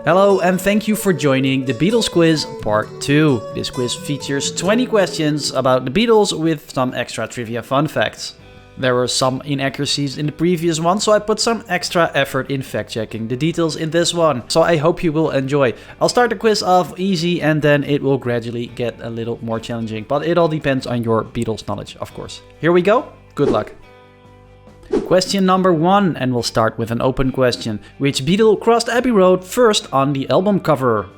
Hello and thank you for joining the Beatles Quiz Part 2. This quiz features 20 questions about the Beatles with some extra trivia fun facts. There were some inaccuracies in the previous one, so I put some extra effort in fact-checking the details in this one. So I hope you will enjoy. I'll start the quiz off easy and then it will gradually get a little more challenging. But it all depends on your Beatles knowledge, of course. Here we go. Good luck. Question number 1, and we'll start with an open question. Which Beatle crossed Abbey Road first on the album cover?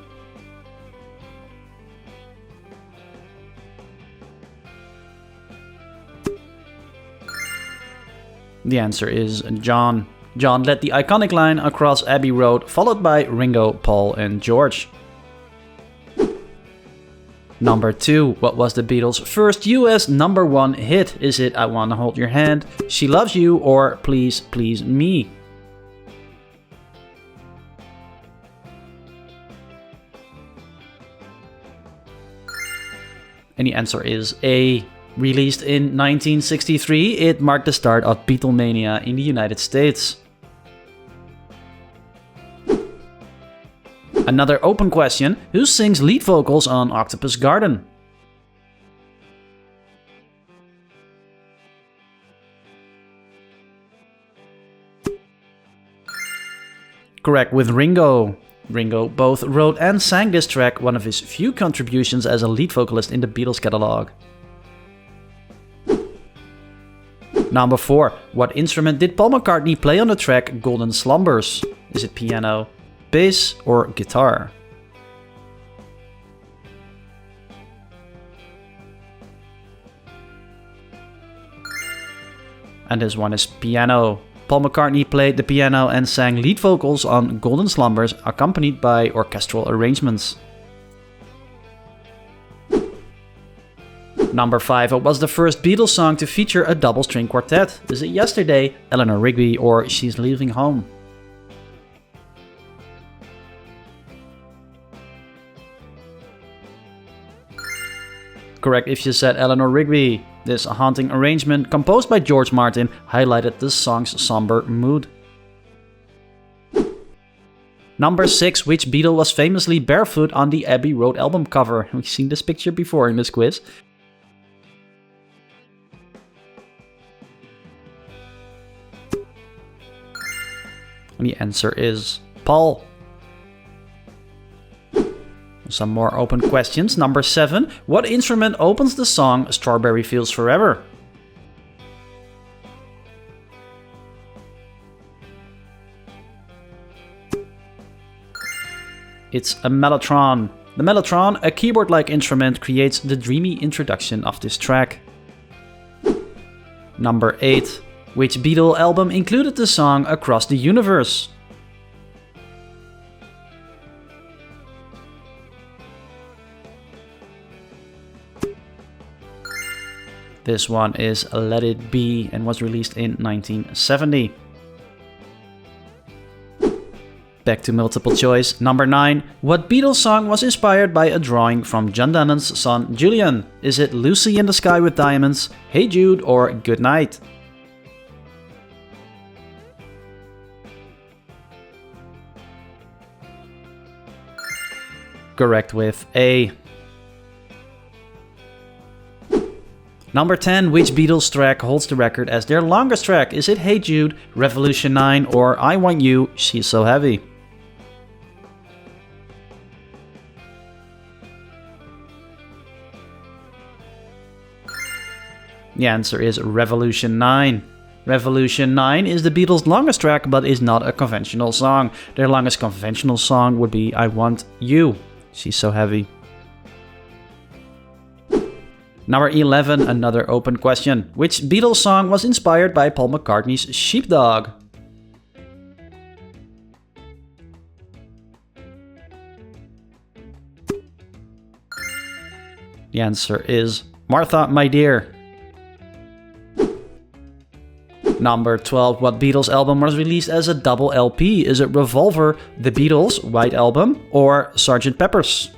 The answer is John. John led the iconic line across Abbey Road, followed by Ringo, Paul and George. Number 2. What was the Beatles' first US number 1 hit? Is it I Wanna Hold Your Hand, She Loves You, or Please Please Me? And the answer is A. Released in 1963, it marked the start of Beatlemania in the United States. Another open question, who sings lead vocals on Octopus Garden? Correct, with Ringo. Ringo both wrote and sang this track, one of his few contributions as a lead vocalist in the Beatles catalog. Number 4. What instrument did Paul McCartney play on the track Golden Slumbers? Is it piano, bass or guitar? And this one is piano. Paul McCartney played the piano and sang lead vocals on Golden Slumbers, accompanied by orchestral arrangements. Number 5. What was the first Beatles song to feature a double string quartet? Is it Yesterday, Eleanor Rigby, or She's Leaving Home? Correct if you said Eleanor Rigby. This haunting arrangement, composed by George Martin, highlighted the song's somber mood. Number 6. Which Beatle was famously barefoot on the Abbey Road album cover? We've seen this picture before in this quiz. And the answer is Paul. Some more open questions. Number 7. What instrument opens the song Strawberry Fields Forever? It's a mellotron. The mellotron, a keyboard-like instrument, creates the dreamy introduction of this track. Number 8. Which Beatle album included the song Across the Universe? This one is Let It Be and was released in 1970. Back to multiple choice. Number 9. What Beatles song was inspired by a drawing from John Lennon's son Julian? Is it Lucy in the Sky with Diamonds, Hey Jude, or Good Night? Correct with A. Number 10. Which Beatles track holds the record as their longest track? Is it Hey Jude, Revolution 9, or I Want You, She's So Heavy? The answer is Revolution 9. Revolution 9 is the Beatles' longest track, but is not a conventional song. Their longest conventional song would be I Want You, She's So Heavy. Number 11, another open question. Which Beatles song was inspired by Paul McCartney's Sheepdog? The answer is Martha, My Dear. Number 12, what Beatles album was released as a double LP? Is it Revolver, The Beatles, White Album, or Sgt. Pepper's?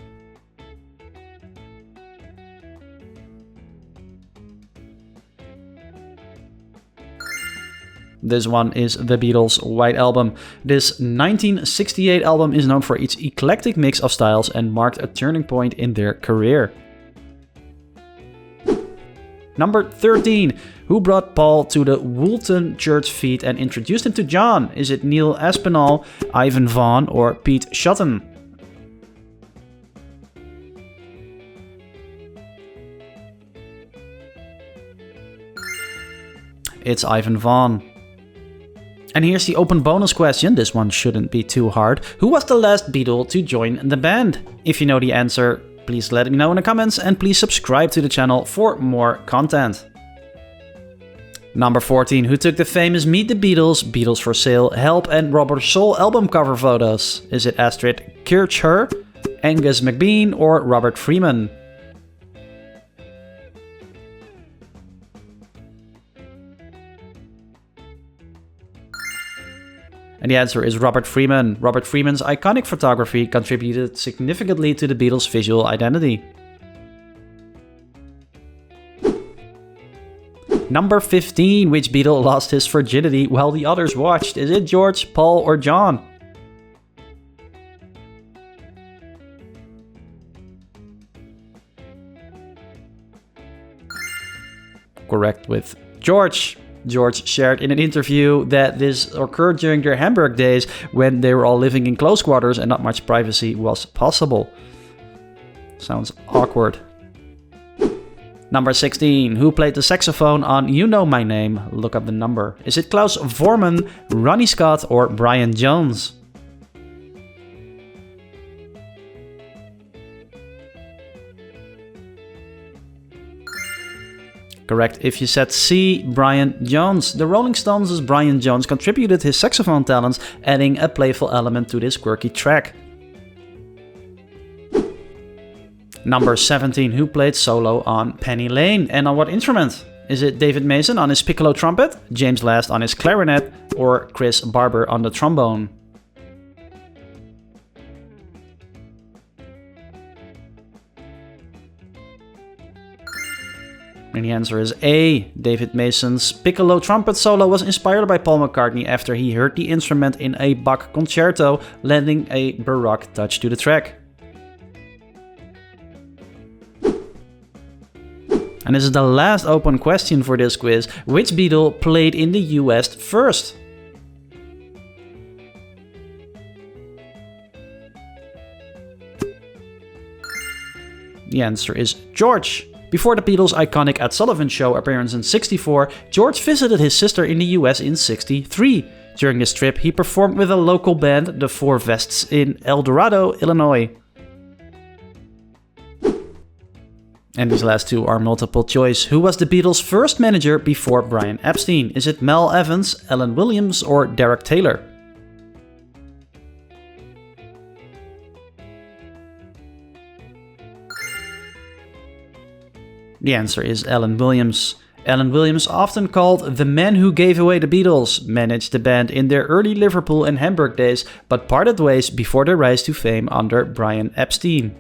This one is the Beatles' White Album. This 1968 album is known for its eclectic mix of styles and marked a turning point in their career. Number 13. Who brought Paul to the Woolton Church Fete and introduced him to John? Is it Neil Aspinall, Ivan Vaughan, or Pete Shotton? It's Ivan Vaughan. And here's the open bonus question. This one shouldn't be too hard. Who was the last Beatle to join the band? If you know the answer, please let me know in the comments and please subscribe to the channel for more content. Number 14. Who took the famous Meet the Beatles, Beatles For Sale, Help and Rubber Soul album cover photos? Is it Astrid Kirchherr, Angus MacBean, or Robert Freeman? And the answer is Robert Freeman. Robert Freeman's iconic photography contributed significantly to the Beatles' visual identity. Number 15. Which Beatle lost his virginity while the others watched? Is it George, Paul, or John? Correct with George. George shared in an interview that this occurred during their Hamburg days when they were all living in close quarters and not much privacy was possible. Sounds awkward. Number 16. Who played the saxophone on You Know My Name? Look up the number. Is it Klaus Voormann, Ronnie Scott, or Brian Jones? Correct if you said C, Brian Jones. The Rolling Stones' Brian Jones contributed his saxophone talents, adding a playful element to this quirky track. Number 17. Who played solo on Penny Lane and on what instrument? Is it David Mason on his piccolo trumpet, James Last on his clarinet, or Chris Barber on the trombone? And the answer is A. David Mason's piccolo trumpet solo was inspired by Paul McCartney after he heard the instrument in a Bach concerto, lending a baroque touch to the track. And this is the last open question for this quiz. Which Beatle played in the US first? The answer is George. Before the Beatles' iconic Ed Sullivan Show appearance in '64, George visited his sister in the US in '63. During this trip, he performed with a local band, the Four Vests, in El Dorado, Illinois. And these last two are multiple choice. Who was the Beatles' first manager before Brian Epstein? Is it Mel Evans, Alan Williams, or Derek Taylor? The answer is Alan Williams. Alan Williams, often called the man who gave away the Beatles, managed the band in their early Liverpool and Hamburg days, but parted ways before their rise to fame under Brian Epstein.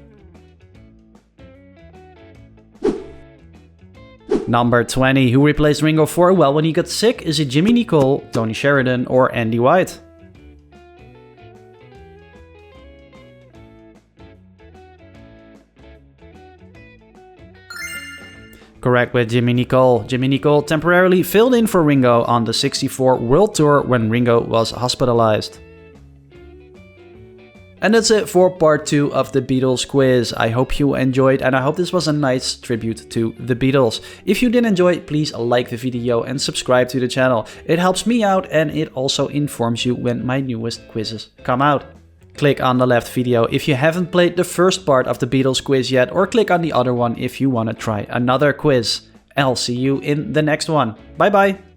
Number 20. Who replaced Ringo for a while when he got sick? Is it Jimmy Nicole, Tony Sheridan, or Andy White? Correct with Jimmy Nicole. Jimmy Nicole temporarily filled in for Ringo on the '64 World Tour when Ringo was hospitalized. And that's it for part 2 of the Beatles quiz. I hope you enjoyed and I hope this was a nice tribute to the Beatles. If you did enjoy, please like the video and subscribe to the channel. It helps me out and it also informs you when my newest quizzes come out. Click on the left video if you haven't played the first part of the Beatles quiz yet, or click on the other one if you want to try another quiz. I'll see you in the next one. Bye bye!